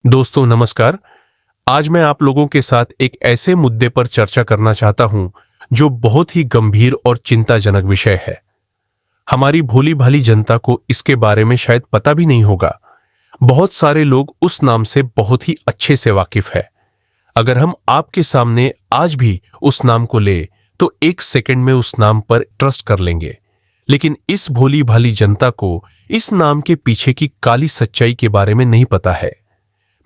दोस्तों नमस्कार। आज मैं आप लोगों के साथ एक ऐसे मुद्दे पर चर्चा करना चाहता हूं जो बहुत ही गंभीर और चिंताजनक विषय है। हमारी भोली भाली जनता को इसके बारे में शायद पता भी नहीं होगा। बहुत सारे लोग उस नाम से बहुत ही अच्छे से वाकिफ है। अगर हम आपके सामने आज भी उस नाम को ले तो एक सेकंड में उस नाम पर ट्रस्ट कर लेंगे। लेकिन इस भोली भाली जनता को इस नाम के पीछे की काली सच्चाई के बारे में नहीं पता है।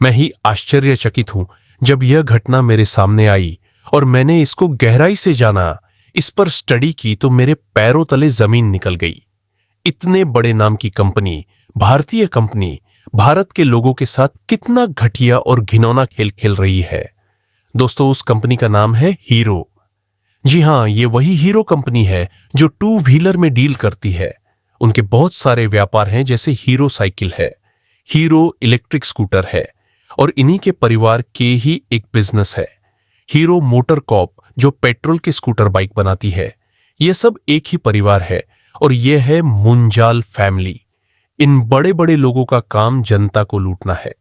मैं ही आश्चर्यचकित हूं जब यह घटना मेरे सामने आई और मैंने इसको गहराई से जाना, इस पर स्टडी की तो मेरे पैरों तले जमीन निकल गई। इतने बड़े नाम की कंपनी, भारतीय कंपनी, भारत के लोगों के साथ कितना घटिया और घिनौना खेल खेल रही है। दोस्तों, उस कंपनी का नाम है हीरो। जी हां, ये वही हीरो कंपनी है जो टू व्हीलर में डील करती है। उनके बहुत सारे व्यापार हैं, जैसे हीरो साइकिल है, हीरो इलेक्ट्रिक स्कूटर है, और इन्हीं के परिवार के ही एक बिजनेस है हीरो मोटर कॉर्प, जो पेट्रोल के स्कूटर बाइक बनाती है। यह सब एक ही परिवार है और यह है मुंजाल फैमिली। इन बड़े बड़े लोगों का काम जनता को लूटना है,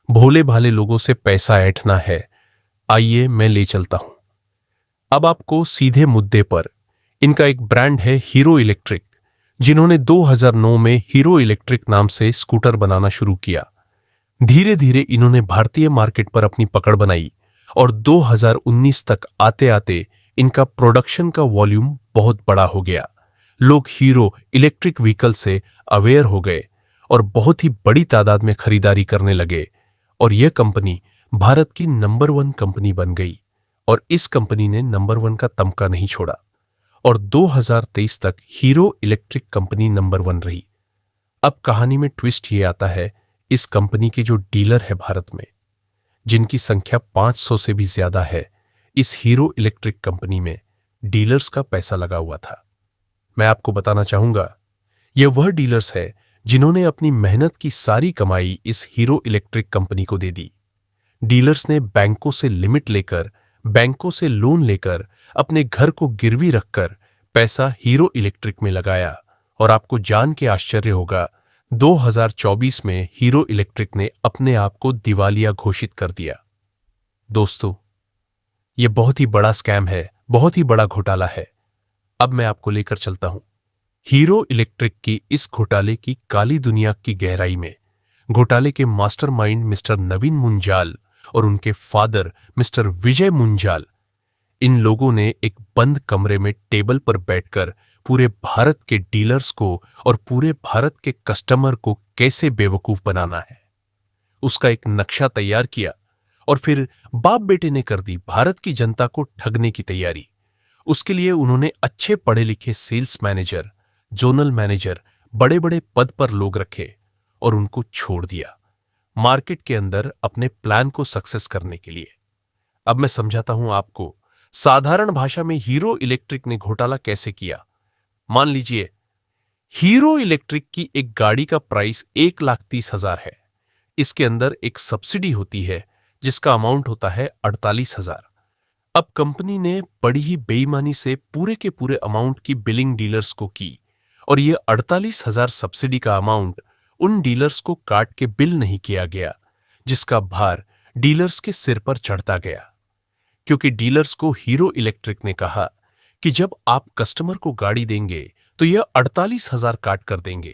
भोले भाले लोगों से पैसा ऐंठना है। आइए मैं ले चलता हूं अब आपको सीधे मुद्दे पर। इनका एक ब्रांड है हीरो इलेक्ट्रिक, जिन्होंने 2009 में हीरो इलेक्ट्रिक नाम से स्कूटर बनाना शुरू किया। धीरे धीरे इन्होंने भारतीय मार्केट पर अपनी पकड़ बनाई और 2019 तक आते आते इनका प्रोडक्शन का वॉल्यूम बहुत बड़ा हो गया। लोग हीरो इलेक्ट्रिक व्हीकल से अवेयर हो गए और बहुत ही बड़ी तादाद में खरीदारी करने लगे और यह कंपनी भारत की नंबर 1 कंपनी बन गई। और इस कंपनी ने नंबर 1 का तमगा नहीं छोड़ा और 2023 तक हीरो इलेक्ट्रिक कंपनी नंबर 1 रही। अब कहानी में ट्विस्ट ये आता है, इस कंपनी के जो डीलर है भारत में, जिनकी संख्या 500 से भी ज्यादा है, इस हीरो इलेक्ट्रिक कंपनी में डीलर्स का पैसा लगा हुआ था। मैं आपको बताना चाहूंगा, यह वह डीलर्स है जिन्होंने अपनी मेहनत की सारी कमाई इस हीरो इलेक्ट्रिक कंपनी को दे दी। डीलर्स ने बैंकों से लिमिट लेकर, बैंकों से लोन लेकर, अपने घर को गिरवी रखकर पैसा हीरो इलेक्ट्रिक में लगाया। और आपको जान के आश्चर्य होगा, 2024 में हीरो इलेक्ट्रिक ने अपने आप को दिवालिया घोषित कर दिया। दोस्तों, यह बहुत ही बड़ा स्कैम है, बहुत ही बड़ा घोटाला है। अब मैं आपको लेकर चलता हूं हीरो इलेक्ट्रिक की इस घोटाले की काली दुनिया की गहराई में। घोटाले के मास्टरमाइंड मिस्टर नवीन मुंजाल और उनके फादर मिस्टर विजय मुंजाल, इन लोगों ने एक बंद कमरे में टेबल पर बैठकर पूरे भारत के डीलर्स को और पूरे भारत के कस्टमर को कैसे बेवकूफ बनाना है, उसका एक नक्शा तैयार किया और फिर बाप बेटे ने कर दी भारत की जनता को ठगने की तैयारी। उसके लिए उन्होंने अच्छे पढ़े लिखे सेल्स मैनेजर, जोनल मैनेजर, बड़े बड़े पद पर लोग रखे और उनको छोड़ दिया मार्केट के अंदर अपने प्लान को सक्सेस करने के लिए। अब मैं समझाता हूं आपको साधारण भाषा में हीरो इलेक्ट्रिक ने घोटाला कैसे किया। मान लीजिए, हीरो इलेक्ट्रिक की एक गाड़ी का प्राइस 1,30,000 है। इसके अंदर एक सब्सिडी होती है जिसका अमाउंट होता है 48,000। अब कंपनी ने बड़ी ही बेईमानी से पूरे के पूरे अमाउंट की बिलिंग डीलर्स को की और यह 48,000 सब्सिडी का अमाउंट उन डीलर्स को काट के बिल नहीं किया गया, जिसका भार डीलर्स के सिर पर चढ़ता गया। क्योंकि डीलर्स को हीरो इलेक्ट्रिक ने कहा कि जब आप कस्टमर को गाड़ी देंगे तो यह 48,000 काट कर देंगे।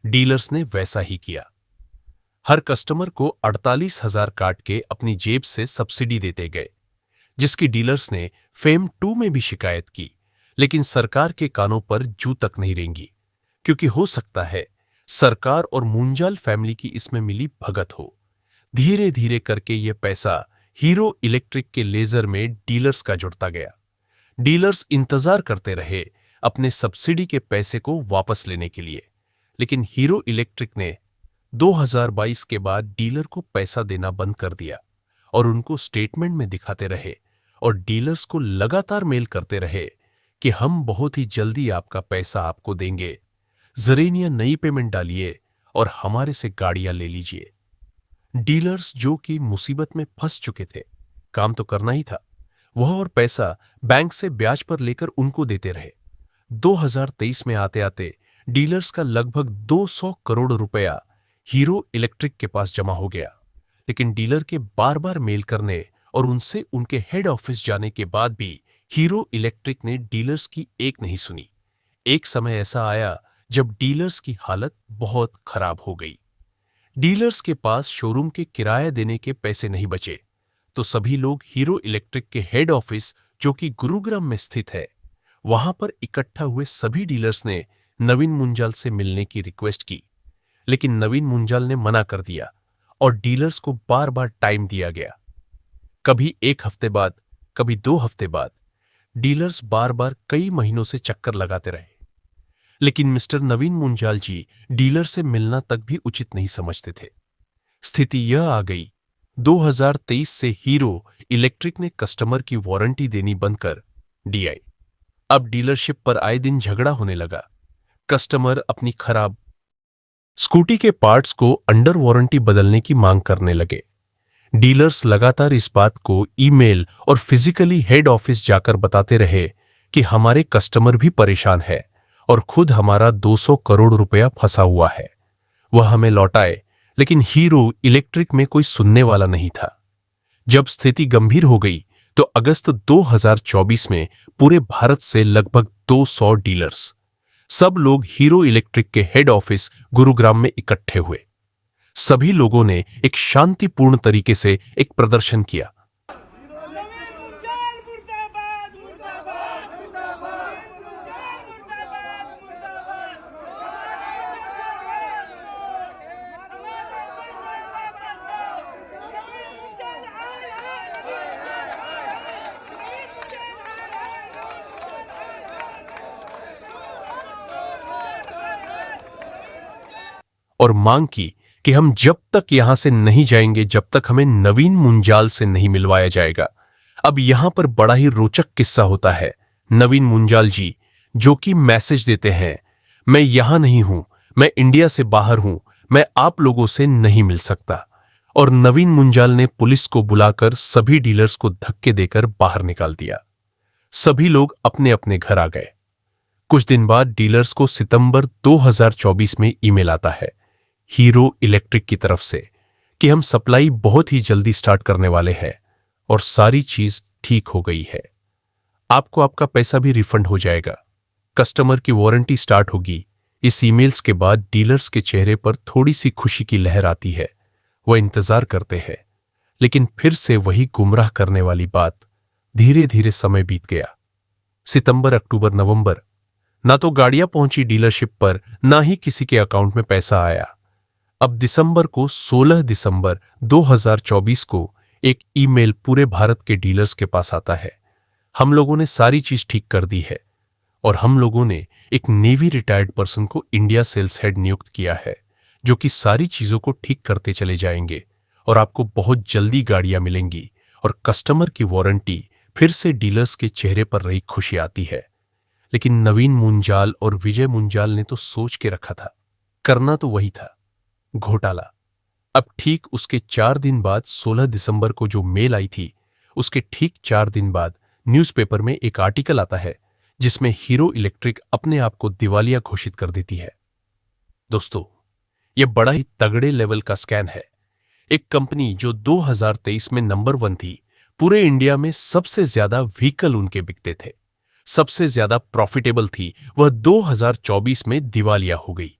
डीलर्स ने वैसा ही किया, हर कस्टमर को 48,000 काट के अपनी जेब से सब्सिडी देते गए, जिसकी डीलर्स ने फेम 2 में भी शिकायत की, लेकिन सरकार के कानों पर जू तक नहीं रेंगी। क्योंकि हो सकता है सरकार और मुंजाल फैमिली की इसमें मिली भगत हो। धीरे धीरे करके यह पैसा हीरो इलेक्ट्रिक के लेजर में डीलर्स का जुड़ता गया। डीलर्स इंतजार करते रहे अपने सब्सिडी के पैसे को वापस लेने के लिए, लेकिन हीरो इलेक्ट्रिक ने 2022 के बाद डीलर को पैसा देना बंद कर दिया और उनको स्टेटमेंट में दिखाते रहे और डीलर्स को लगातार मेल करते रहे कि हम बहुत ही जल्दी आपका पैसा आपको देंगे, जरेनिया नई पेमेंट डालिए और हमारे से गाड़ियां ले लीजिए। डीलर्स जो कि मुसीबत में फंस चुके थे, काम तो करना ही था, वह और पैसा बैंक से ब्याज पर लेकर उनको देते रहे। 2023 में आते आते डीलर्स का लगभग 200 करोड़ रुपया हीरो इलेक्ट्रिक के पास जमा हो गया, लेकिन डीलर के बार बार मेल करने और उनसे उनके हेड ऑफिस जाने के बाद भी हीरो इलेक्ट्रिक ने डीलर्स की एक नहीं सुनी। एक समय ऐसा आया जब डीलर्स की हालत बहुत खराब हो गई। डीलर्स के पास शोरूम के किराया देने के पैसे नहीं बचे, तो सभी लोग हीरो इलेक्ट्रिक के हेड ऑफिस, जो कि गुरुग्राम में स्थित है, वहां पर इकट्ठा हुए सभी डीलर्स ने नवीन मुंजाल से मिलने की रिक्वेस्ट की। लेकिन नवीन मुंजाल ने मना कर दिया और डीलर्स को बार बार टाइम दिया गया। कभी 1 हफ्ते बाद, कभी 2 हफ्ते बाद। डीलर्स बार बार कई महीनों से चक्कर लगाते रहे, लेकिन मिस्टर नवीन मुंजाल जी डीलर से मिलना तक भी उचित नहीं समझते थे। स्थिति यह आ गई, 2023 से हीरो इलेक्ट्रिक ने कस्टमर की वारंटी देनी बंद कर दी। अब डीलरशिप पर आए दिन झगड़ा होने लगा। कस्टमर अपनी खराब स्कूटी के पार्ट्स को अंडर वारंटी बदलने की मांग करने लगे। डीलर्स लगातार इस बात को ईमेल और फिजिकली हेड ऑफिस जाकर बताते रहे कि हमारे कस्टमर भी परेशान है और खुद हमारा 200 करोड़ रुपया फंसा हुआ है, वह हमें लौटाए। लेकिन हीरो इलेक्ट्रिक में कोई सुनने वाला नहीं था। जब स्थिति गंभीर हो गई तो अगस्त 2024 में पूरे भारत से लगभग 200 डीलर्स, सब लोग हीरो इलेक्ट्रिक के हेड ऑफिस गुरुग्राम में इकट्ठे हुए। सभी लोगों ने एक शांतिपूर्ण तरीके से एक प्रदर्शन किया। और मांग की कि हम जब तक यहां से नहीं जाएंगे जब तक हमें नवीन मुंजाल से नहीं मिलवाया जाएगा। अब यहां पर बड़ा ही रोचक किस्सा होता है। नवीन मुंजाल जी जो कि मैसेज देते हैं, मैं यहां नहीं हूं, मैं इंडिया से बाहर हूं, मैं आप लोगों से नहीं मिल सकता। और नवीन मुंजाल ने पुलिस को बुलाकर सभी डीलर्स को धक्के देकर बाहर निकाल दिया। सभी लोग अपने अपने घर आ गए। कुछ दिन बाद डीलर्स को सितंबर 2024 में ईमेल आता है हीरो इलेक्ट्रिक की तरफ से कि हम सप्लाई बहुत ही जल्दी स्टार्ट करने वाले हैं और सारी चीज ठीक हो गई है। आपको आपका पैसा भी रिफंड हो जाएगा, कस्टमर की वारंटी स्टार्ट होगी। इस ईमेल्स के बाद डीलर्स के चेहरे पर थोड़ी सी खुशी की लहर आती है। वह इंतजार करते हैं, लेकिन फिर से वही गुमराह करने वाली बात। धीरे धीरे समय बीत गया। सितंबर, अक्टूबर, नवंबर, ना तो गाड़ियां पहुंची डीलरशिप पर, ना ही किसी के अकाउंट में पैसा आया। अब दिसंबर को 16 दिसंबर 2024 को एक ईमेल पूरे भारत के डीलर्स के पास आता है। हम लोगों ने सारी चीज ठीक कर दी है और हम लोगों ने एक नेवी रिटायर्ड पर्सन को इंडिया सेल्स हेड नियुक्त किया है, जो कि सारी चीजों को ठीक करते चले जाएंगे और आपको बहुत जल्दी गाड़ियां मिलेंगी और कस्टमर की वारंटी। फिर से डीलर्स के चेहरे पर रही खुशी आती है। लेकिन नवीन मुंजाल और विजय मुंजाल ने तो सोच के रखा था, करना तो वही था, घोटाला। अब ठीक उसके 4 दिन बाद 16 दिसंबर को जो मेल आई थी, उसके ठीक 4 दिन बाद न्यूज़पेपर में एक आर्टिकल आता है जिसमें हीरो इलेक्ट्रिक अपने आप को दिवालिया घोषित कर देती है। दोस्तों, यह बड़ा ही तगड़े लेवल का स्कैम है। एक कंपनी जो 2023 में नंबर 1 थी, पूरे इंडिया में सबसे ज्यादा व्हीकल उनके बिकते थे, सबसे ज्यादा प्रॉफिटेबल थी, वह 2024 में दिवालिया हो गई।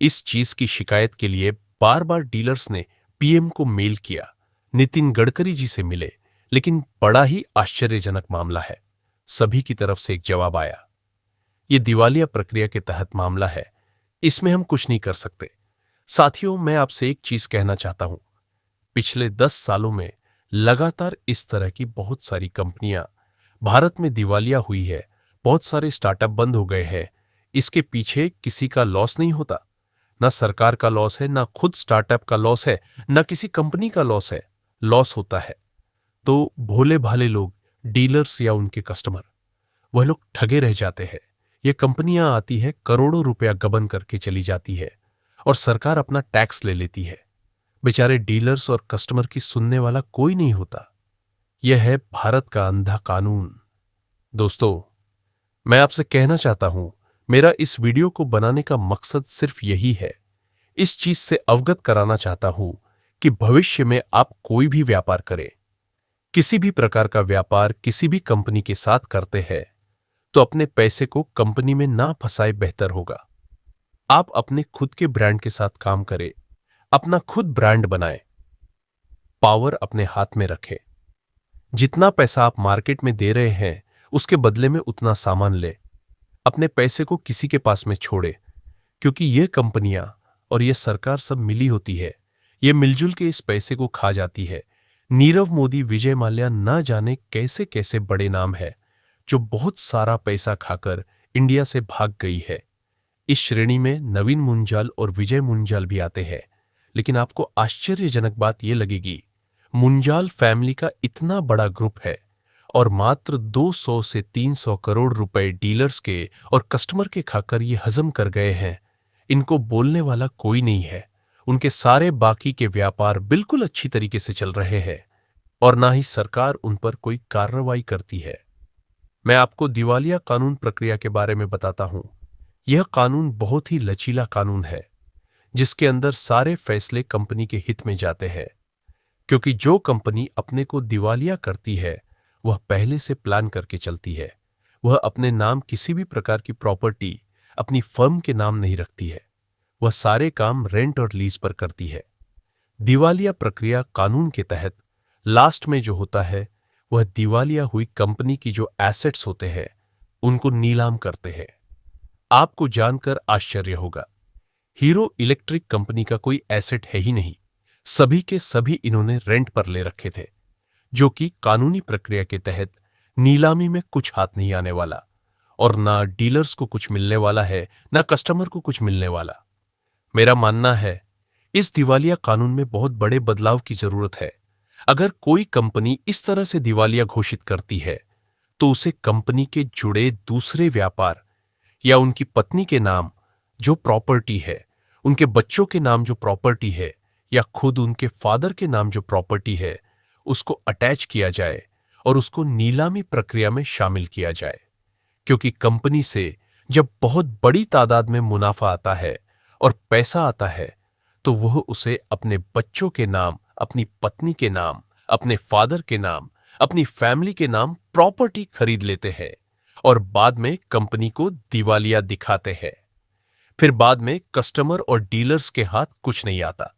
इस चीज की शिकायत के लिए बार बार डीलर्स ने पीएम को मेल किया, नितिन गडकरी जी से मिले, लेकिन बड़ा ही आश्चर्यजनक मामला है। सभी की तरफ से एक जवाब आया, यह दिवालिया प्रक्रिया के तहत मामला है, इसमें हम कुछ नहीं कर सकते। साथियों, मैं आपसे एक चीज कहना चाहता हूं, पिछले 10 सालों में लगातार इस तरह की बहुत सारी कंपनियां भारत में दिवालिया हुई है, बहुत सारे स्टार्टअप बंद हो गए हैं। इसके पीछे किसी का लॉस नहीं होता, ना सरकार का लॉस है, ना खुद स्टार्टअप का लॉस है, ना किसी कंपनी का लॉस है। लॉस होता है तो भोले भाले लोग, डीलर्स या उनके कस्टमर, वह लोग ठगे रह जाते हैं। ये कंपनियां आती है, करोड़ों रुपया गबन करके चली जाती है और सरकार अपना टैक्स ले लेती है। बेचारे डीलर्स और कस्टमर की सुनने वाला कोई नहीं होता। यह है भारत का अंधा कानून। दोस्तों, मैं आपसे कहना चाहता हूं, मेरा इस वीडियो को बनाने का मकसद सिर्फ यही है, इस चीज से अवगत कराना चाहता हूं कि भविष्य में आप कोई भी व्यापार करें, किसी भी प्रकार का व्यापार किसी भी कंपनी के साथ करते हैं, तो अपने पैसे को कंपनी में ना फंसाए बेहतर होगा। आप अपने खुद के ब्रांड के साथ काम करें, अपना खुद ब्रांड बनाएं, पावर अपने हाथ में रखें। जितना पैसा आप मार्केट में दे रहे हैं, उसके बदले में उतना सामान ले। अपने पैसे को किसी के पास में छोड़े, क्योंकि ये कंपनियां और ये सरकार सब मिली होती है, ये मिलजुल के इस पैसे को खा जाती है। नीरव मोदी, विजय माल्या ना जाने कैसे कैसे बड़े नाम है, जो बहुत सारा पैसा खाकर इंडिया से भाग गई है। इस श्रेणी में नवीन मुंजाल और विजय मुंजाल भी आते हैं। लेकिन आपको आश्चर्यजनक बात यह लगेगी, मुंजाल फैमिली का इतना बड़ा ग्रुप है और मात्र 200 से 300 करोड़ रुपए डीलर्स के और कस्टमर के खाकर ये हजम कर गए हैं। इनको बोलने वाला कोई नहीं है। उनके सारे बाकी के व्यापार बिल्कुल अच्छी तरीके से चल रहे हैं और ना ही सरकार उन पर कोई कार्रवाई करती है। मैं आपको दिवालिया कानून प्रक्रिया के बारे में बताता हूं। यह कानून बहुत ही लचीला कानून है, जिसके अंदर सारे फैसले कंपनी के हित में जाते हैं, क्योंकि जो कंपनी अपने को दिवालिया करती है, वह पहले से प्लान करके चलती है। वह अपने नाम किसी भी प्रकार की प्रॉपर्टी अपनी फर्म के नाम नहीं रखती है। वह सारे काम रेंट और लीज पर करती है। दिवालिया प्रक्रिया कानून के तहत लास्ट में जो होता है, वह दिवालिया हुई कंपनी की जो एसेट्स होते हैं, उनको नीलाम करते हैं। आपको जानकर आश्चर्य होगा, हीरो इलेक्ट्रिक कंपनी का कोई एसेट है ही नहीं। सभी के सभी इन्होंने रेंट पर ले रखे थे, जो कि कानूनी प्रक्रिया के तहत नीलामी में कुछ हाथ नहीं आने वाला, और ना डीलर्स को कुछ मिलने वाला है, ना कस्टमर को कुछ मिलने वाला। मेरा मानना है, इस दिवालिया कानून में बहुत बड़े बदलाव की जरूरत है। अगर कोई कंपनी इस तरह से दिवालिया घोषित करती है, तो उसे कंपनी के जुड़े दूसरे व्यापार या उनकी पत्नी के नाम जो प्रॉपर्टी है, उनके बच्चों के नाम जो प्रॉपर्टी है, या खुद उनके फादर के नाम जो प्रॉपर्टी है, उसको अटैच किया जाए और उसको नीलामी प्रक्रिया में शामिल किया जाए। क्योंकि कंपनी से जब बहुत बड़ी तादाद में मुनाफा आता है और पैसा आता है, तो वह उसे अपने बच्चों के नाम, अपनी पत्नी के नाम, अपने फादर के नाम, अपनी फैमिली के नाम प्रॉपर्टी खरीद लेते हैं और बाद में कंपनी को दिवालिया दिखाते हैं। फिर बाद में कस्टमर और डीलर्स के हाथ कुछ नहीं आता।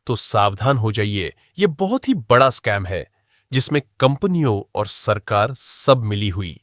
तो सावधान हो जाइए, यह बहुत ही बड़ा स्कैम है, जिसमें कंपनियों और सरकार सब मिली हुई